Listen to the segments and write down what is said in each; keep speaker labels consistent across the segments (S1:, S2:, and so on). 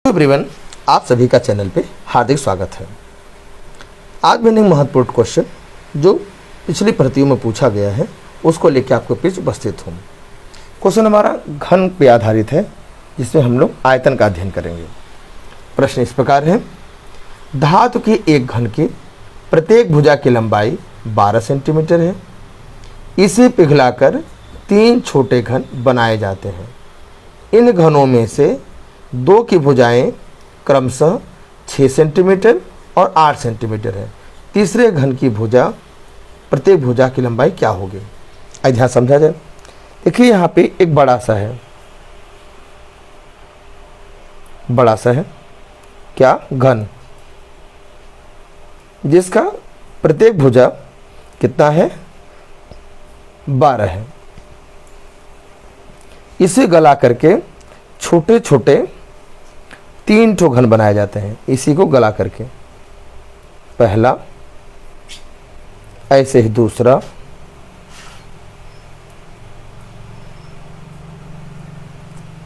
S1: Everyone, आप सभी का चैनल पे हार्दिक स्वागत है। आज मैंने एक महत्वपूर्ण क्वेश्चन जो पिछली प्रतियों में पूछा गया है उसको लेकर आपके बीच उपस्थित हूँ। क्वेश्चन हमारा घन पे आधारित है जिसमें हम लोग आयतन का अध्ययन करेंगे। प्रश्न इस प्रकार है, धातु के एक घन की प्रत्येक भुजा की लंबाई 12 सेंटीमीटर है। इसे पिघलाकर 3 छोटे घन बनाए जाते हैं। इन घनों में से 2 की भुजाएं क्रमशः 6 सेंटीमीटर और 8 सेंटीमीटर है। तीसरे घन की भुजा प्रत्येक भुजा की लंबाई क्या होगी? ध्यान समझा जाए। देखिए यहाँ पे एक बड़ा सा है क्या घन, जिसका प्रत्येक भुजा कितना है? 12 है। इसे गला करके छोटे छोटे 3 ठो घन बनाए जाते हैं। इसी को गला करके पहला, ऐसे ही दूसरा,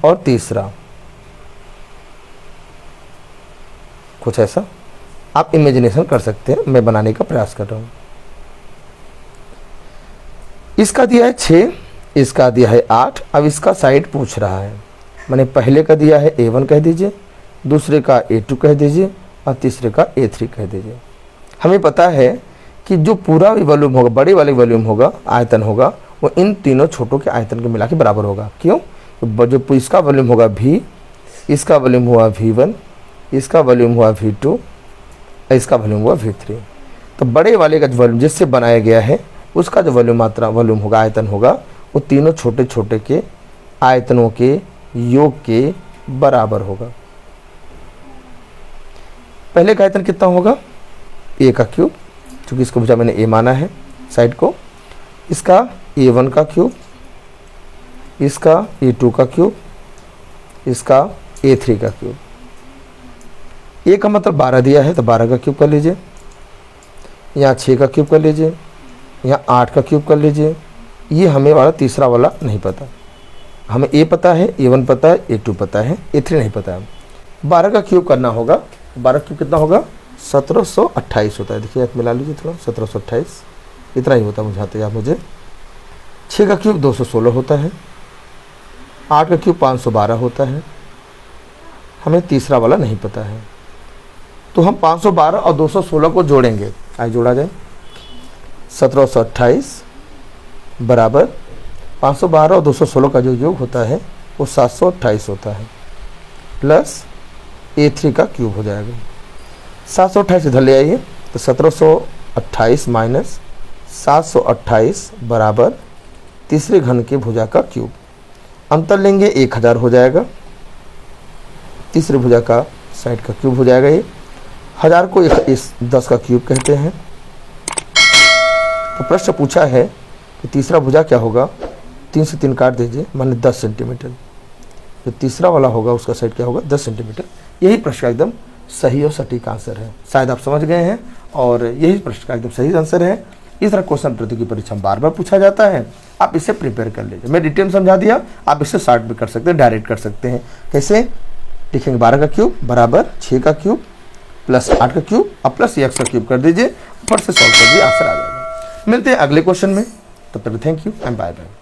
S1: और तीसरा। कुछ ऐसा आप इमेजिनेशन कर सकते हैं, मैं बनाने का प्रयास कर रहा हूं। इसका दिया है 6, इसका दिया है 8। अब इसका साइड पूछ रहा है, मैंने पहले का दिया है A1 कह दीजिए, दूसरे का A2 कह दीजिए और तीसरे का A3 कह दीजिए। हमें पता है कि जो पूरा वॉल्यूम होगा, बड़े वाले वॉल्यूम होगा, आयतन होगा, वो इन तीनों छोटों के आयतन के मिला के बराबर होगा। क्यों? जो इसका वॉल्यूम होगा V, इसका वॉल्यूम हुआ V1, इसका वॉल्यूम हुआ V2, इसका वॉल्यूम हुआ V3। तो बड़े वाले का जो वॉल्यूम जिससे बनाया गया है उसका जो वॉल्यूम होगा, आयतन होगा, वो तीनों छोटे छोटे के आयतनों के योग के बराबर होगा। पहले का आयतन कितना होगा? A का क्यूब, क्योंकि इसको भुजा मैंने A माना है साइड को। इसका A1 का क्यूब, इसका A2 का क्यूब, इसका A3 का क्यूब। A का मतलब 12 दिया है तो 12 का क्यूब कर लीजिए। यहाँ 6 का क्यूब कर लीजिए, यहाँ 8 का क्यूब कर लीजिए। ये हमें वाला तीसरा वाला नहीं पता। हमें A पता है, A1 पता है, A2 पता है, A3 नहीं पता है। 12 का क्यूब करना होगा। 12 क्यूब कितना होगा? 1728 होता है। देखिए आप मिला लीजिए थोड़ा, 1728 इतना ही होता है मुझे आते। आप मुझे 6 का क्यूब 216 होता है, 8 का क्यूब 512 होता है। हमें तीसरा वाला नहीं पता है, तो हम 512 और 216 को जोड़ेंगे। आइए जोड़ा जाए। 1728 बराबर 512 और 216 का जो योग होता है वो 728 होता है, प्लस A3 का क्यूब हो जाएगा। 728 इधर ले आइए तो 1728 माइनस 728 बराबर तीसरे घन के भुजा का क्यूब। अंतर लेंगे 1000 हो जाएगा। तीसरे भुजा का साइड का क्यूब हो जाएगा। ये 1000 को इस 10 का क्यूब कहते हैं। तो प्रश्न पूछा है कि तीसरा भुजा क्या होगा? 3 से 3 काट दीजिए, माने 10 सेंटीमीटर। जो तीसरा वाला होगा उसका साइड क्या होगा? 10 सेंटीमीटर। यही प्रश्न का एकदम सही और सटीक आंसर है। शायद आप समझ गए हैं और यही प्रश्न का एकदम सही आंसर है। इस तरह क्वेश्चन प्रतियोगी परीक्षा में बार बार पूछा जाता है। आप इसे प्रिपेयर कर लीजिए। मैं डिटेल समझा दिया, आप इसे शॉर्ट भी कर सकते हैं, डायरेक्ट कर सकते हैं। कैसे लिखेंगे? 12 का क्यूब बराबर 6 का क्यूब प्लस 8 का क्यूब और प्लस x का क्यूब कर दीजिए, ऊपर से सॉल्व कर दीजिए, आंसर आ जाएगा। मिलते हैं अगले क्वेश्चन में, तब तक thank you and bye bye.